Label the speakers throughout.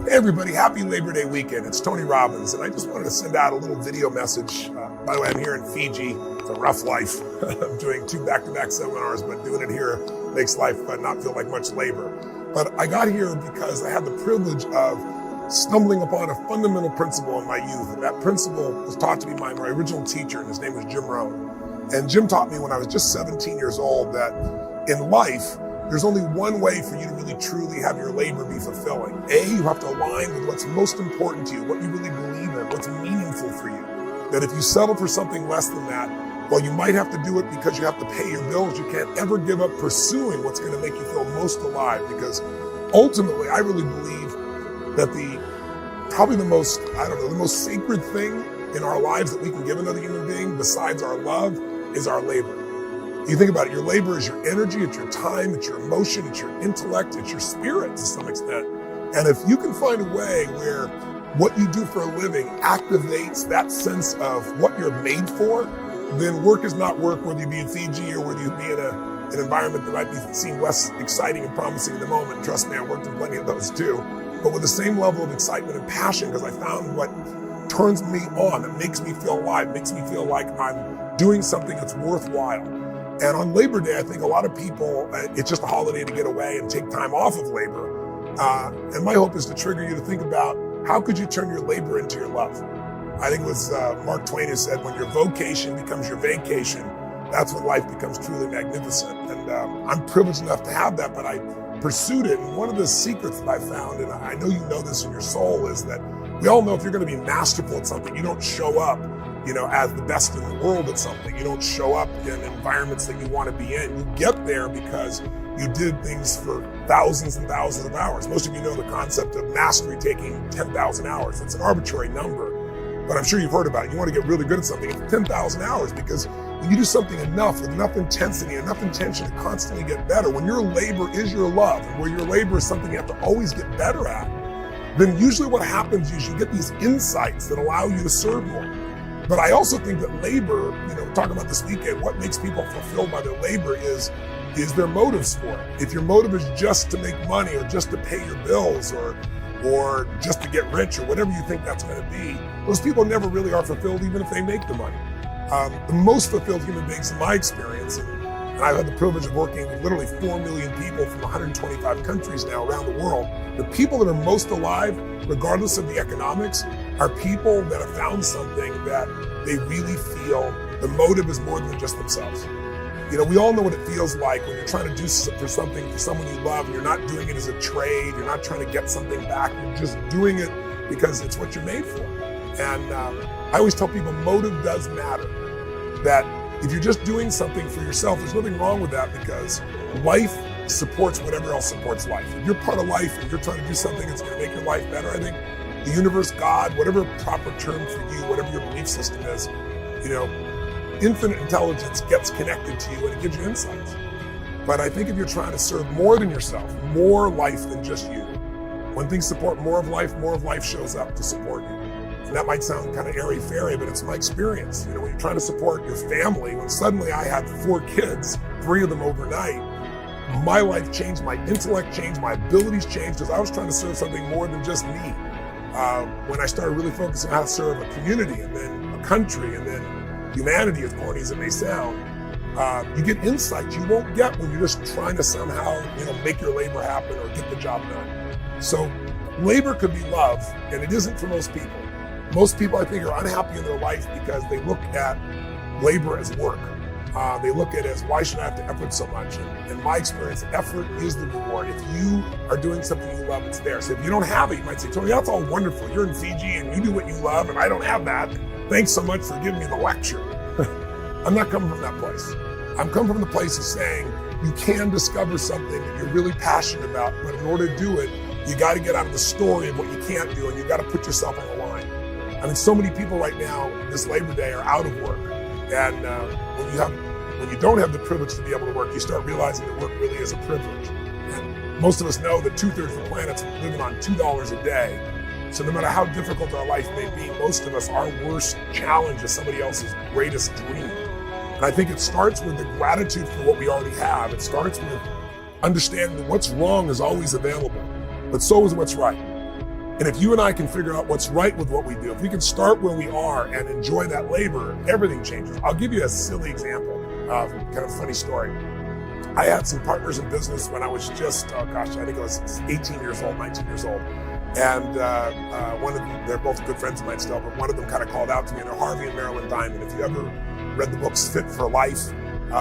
Speaker 1: Hey everybody, happy Labor Day weekend. It's Tony Robbins, and I just wanted to send out a little video message. By the way, I'm here in Fiji. It's a rough life. I'm doing 2 back-to-back seminars, but doing it here makes life not feel like much labor. But I got here because I had the privilege of stumbling upon a fundamental principle in my youth. And that principle was taught to me by my original teacher, and his name was Jim Rohn. And Jim taught me when I was just 17 years old that in life, there's only one way for you to really truly have your labor be fulfilling. You have to align with what's most important to you, what you really believe in, what's meaningful for you. That if you settle for something less than that, well, you might have to do it because you have to pay your bills. You can't ever give up pursuing what's going to make you feel most alive, because ultimately, I really believe that probably the most sacred thing in our lives that we can give another human being besides our love is our labor. You think about it, your labor is your energy, it's your time, it's your emotion, it's your intellect, it's your spirit to some extent. And if you can find a way where what you do for a living activates that sense of what you're made for, then work is not work, whether you be in Fiji or whether you be in an environment that might be seem less exciting and promising in the moment. Trust me, I worked in plenty of those too. But with the same level of excitement and passion, because I found what turns me on, that makes me feel alive, makes me feel like I'm doing something that's worthwhile. And on Labor Day, I think a lot of people, it's just a holiday to get away and take time off of labor. And my hope is to trigger you to think about how could you turn your labor into your love? I think it was Mark Twain who said, when your vocation becomes your vacation, that's when life becomes truly magnificent. And I'm privileged enough to have that, but I pursued it. And one of the secrets that I found, and I know you know this in your soul, is that we all know if you're going to be masterful at something, you don't show up as the best in the world at something. You don't show up in environments that you want to be in. You get there because you did things for thousands and thousands of hours. Most of you know the concept of mastery taking 10,000 hours. It's an arbitrary number, but I'm sure you've heard about it. You want to get really good at something. It's 10,000 hours because when you do something enough with enough intensity, enough intention to constantly get better, when your labor is your love, and where your labor is something you have to always get better at, then usually what happens is you get these insights that allow you to serve more. But I also think that labor, talking about this weekend, what makes people fulfilled by their labor is their motives for it. If your motive is just to make money or just to pay your bills or just to get rich or whatever you think that's going to be, those people never really are fulfilled even if they make the money. The most fulfilled human beings in my experience, and I've had the privilege of working with literally 4 million people from 125 countries now around the world, the people that are most alive, regardless of the economics, are people that have found something that they really feel the motive is more than just themselves. We all know what it feels like when you're trying to do for something for someone you love, and you're not doing it as a trade, you're not trying to get something back, you're just doing it because it's what you're made for. And I always tell people motive does matter. That if you're just doing something for yourself, there's nothing wrong with that, because life supports whatever else supports life. If you're part of life and you're trying to do something that's going to make your life better, I think the universe, God, whatever proper term for you, whatever your belief system is, infinite intelligence gets connected to you and it gives you insights. But I think if you're trying to serve more than yourself, more life than just you, when things support more of life shows up to support you. And that might sound kind of airy-fairy, but it's my experience. When you're trying to support your family, when suddenly I had 4 kids, 3 of them overnight, my life changed, my intellect changed, my abilities changed, because I was trying to serve something more than just me. When I started really focusing on how to serve a community and then a country and then humanity, as corny as it may sound, you get insights you won't get when you're just trying to somehow, make your labor happen or get the job done. So labor could be love, and it isn't for most people. Most people, I think, are unhappy in their life because they look at labor as work. They look at it as, why should I have to effort so much? And in my experience, effort is the reward. If you are doing something you love, it's there. So if you don't have it, you might say, Tony, that's all wonderful. You're in Fiji and you do what you love and I don't have that. Thanks so much for giving me the lecture. I'm not coming from that place. I'm coming from the place of saying you can discover something that you're really passionate about, but in order to do it, you got to get out of the story of what you can't do, and you got to put yourself on the line. I mean, so many people right now, this Labor Day, are out of work. And when you don't have the privilege to be able to work, you start realizing that work really is a privilege. And most of us know that 2/3 of the planet's living on $2 a day. So no matter how difficult our life may be, most of us, our worst challenge is somebody else's greatest dream. And I think it starts with the gratitude for what we already have. It starts with understanding that what's wrong is always available, but so is what's right. And if you and I can figure out what's right with what we do, if we can start where we are and enjoy that labor, everything changes. I'll give you a silly example of kind of funny story. I had some partners in business when I was just, I think I was 18 years old, 19 years old. And one of them, they're both good friends of mine still, but one of them kind of called out to me, and they're Harvey and Marilyn Diamond. If you ever read the books Fit for Life,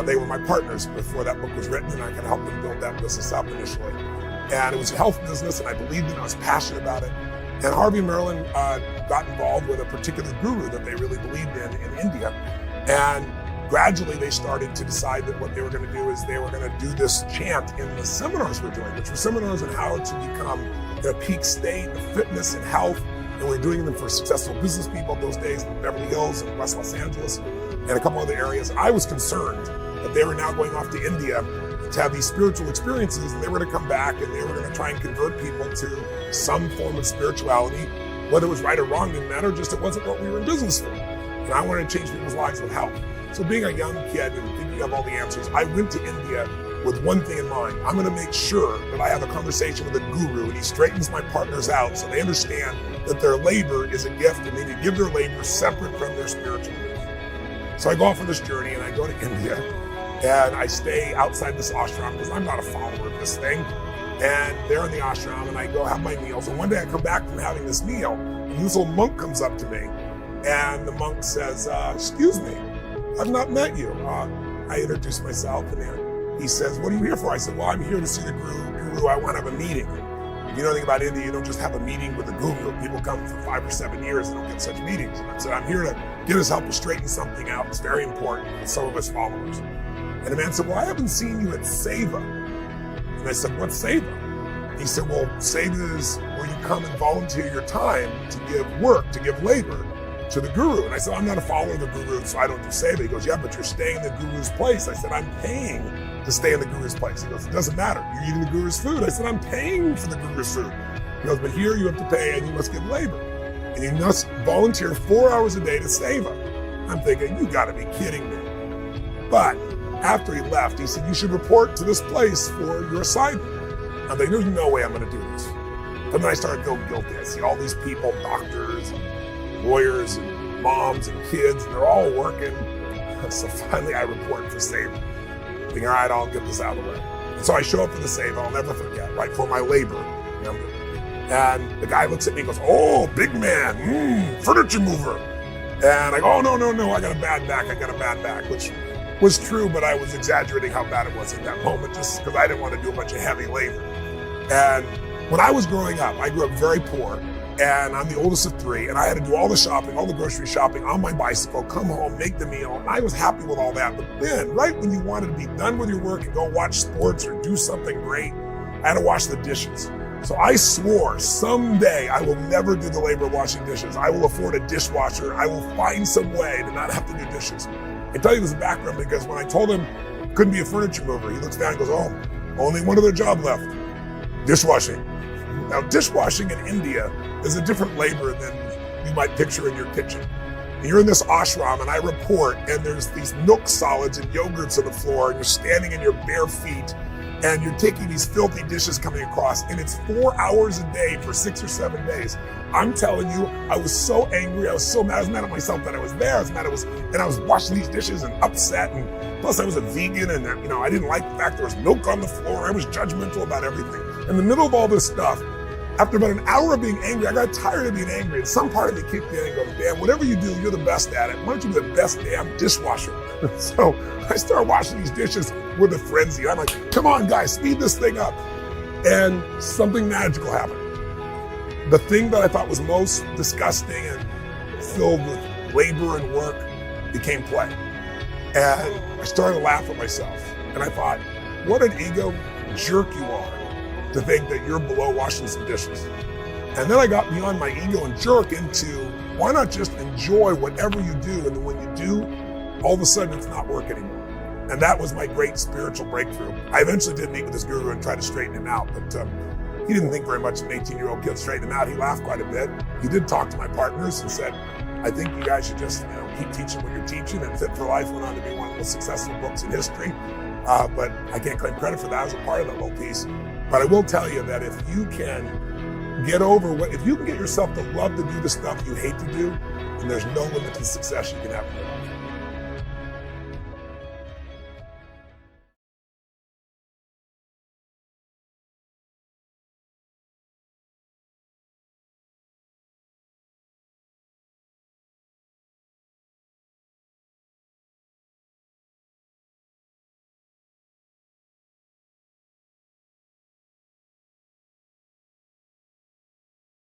Speaker 1: they were my partners before that book was written, and I kind of helped them build that business up initially. And it was a health business, and I believed in it, I was passionate about it. And Harvey and Marilyn got involved with a particular guru that they really believed in India. And gradually they started to decide that what they were going to do is they were going to do this chant in the seminars we're doing, which were seminars on how to become in a peak state of fitness and health. And we're doing them for successful business people those days in Beverly Hills and West Los Angeles and a couple other areas. I was concerned that they were now going off to India to have these spiritual experiences, and they were going to come back and they were going to try and convert people to some form of spirituality. Whether it was right or wrong didn't matter, just it wasn't what we were in business for. And I wanted to change people's lives with health. So being a young kid and thinking of all the answers, I went to India with one thing in mind. I'm going to make sure that I have a conversation with a guru and he straightens my partners out so they understand that their labor is a gift and they need to give their labor separate from their spiritual gift. So I go off on this journey and I go to India and I stay outside this ashram because I'm not a follower of this thing. And they're in the ashram and I go have my meals. And one day I come back from having this meal and this old monk comes up to me and the monk says, excuse me, I've not met you. I introduce myself and he says, what are you here for? I said, well, I'm here to see the guru. I want to have a meeting. If you know anything about India, you don't just have a meeting with a guru. People come for 5 or 7 years and don't get such meetings. And I said, I'm here to get his help to straighten something out. It's very important for some of his followers. And the man said, well, I haven't seen you at Seva. And I said, what's Seva? He said, well, Seva is where you come and volunteer your time to give work, to give labor to the guru. And I said, I'm not a follower of the guru, so I don't do Seva. He goes, yeah, but you're staying in the guru's place. I said, I'm paying to stay in the guru's place. He goes, it doesn't matter. You're eating the guru's food. I said, I'm paying for the guru's food. He goes, but here you have to pay and you must give labor. And you must volunteer 4 hours a day to Seva. I'm thinking, you gotta be kidding me. But after he left, he said, you should report to this place for your assignment. I'm thinking, there's no way I'm gonna do this. But then I started feeling guilty. I see all these people, doctors, and lawyers, and moms, and kids, and they're all working. So finally I report for Seva. Thinking, all right, I'll get this out of the way. And so I show up for the Seva, I'll never forget, right, for my labor. And the guy looks at me and goes, oh, big man, furniture mover. And I go, oh, no, I got a bad back, which was true, but I was exaggerating how bad it was at that moment just because I didn't want to do a bunch of heavy labor. And when I was growing up, I grew up very poor, and I'm the oldest of 3, and I had to do all the shopping, all the grocery shopping on my bicycle, come home, make the meal, and I was happy with all that. But then, right when you wanted to be done with your work and go watch sports or do something great, I had to wash the dishes. So I swore someday I will never do the labor of washing dishes. I will afford a dishwasher. I will find some way to not have to do dishes. I tell you this background because when I told him I couldn't be a furniture mover, he looks down and goes, oh, only one other job left, dishwashing. Now, dishwashing in India is a different labor than you might picture in your kitchen. And you're in this ashram and I report and there's these milk solids and yogurts on the floor and you're standing in your bare feet and you're taking these filthy dishes coming across, and it's 4 hours a day for 6 or 7 days. I'm telling you, I was so angry, I was so mad, I was mad at myself that I was there, and I was washing these dishes and upset, and plus I was a vegan, and I didn't like the fact there was milk on the floor, I was judgmental about everything. In the middle of all this stuff, after about an hour of being angry, I got tired of being angry, and some part of me kicked in and goes, damn, whatever you do, you're the best at it. Why don't you be the best damn dishwasher? So I started washing these dishes with a frenzy. I'm like, come on, guys, speed this thing up. And something magical happened. The thing that I thought was most disgusting and filled with labor and work became play. And I started to laugh at myself. And I thought, what an ego jerk you are to think that you're below washing some dishes. And then I got beyond my ego and jerk into, why not just enjoy whatever you do? And then when you do, all of a sudden it's not work anymore. And that was my great spiritual breakthrough. I eventually did meet with this guru and try to straighten him out, but he didn't think very much of an 18-year-old kid straighten him out. He laughed quite a bit. He did talk to my partners and said, I think you guys should just keep teaching what you're teaching. And Fit for Life went on to be one of the most successful books in history. But I can't claim credit for that as a part of that whole piece. But I will tell you that if you can Get over if you can get yourself to love to do the stuff you hate to do, then there's no limit to the success you can have in your life.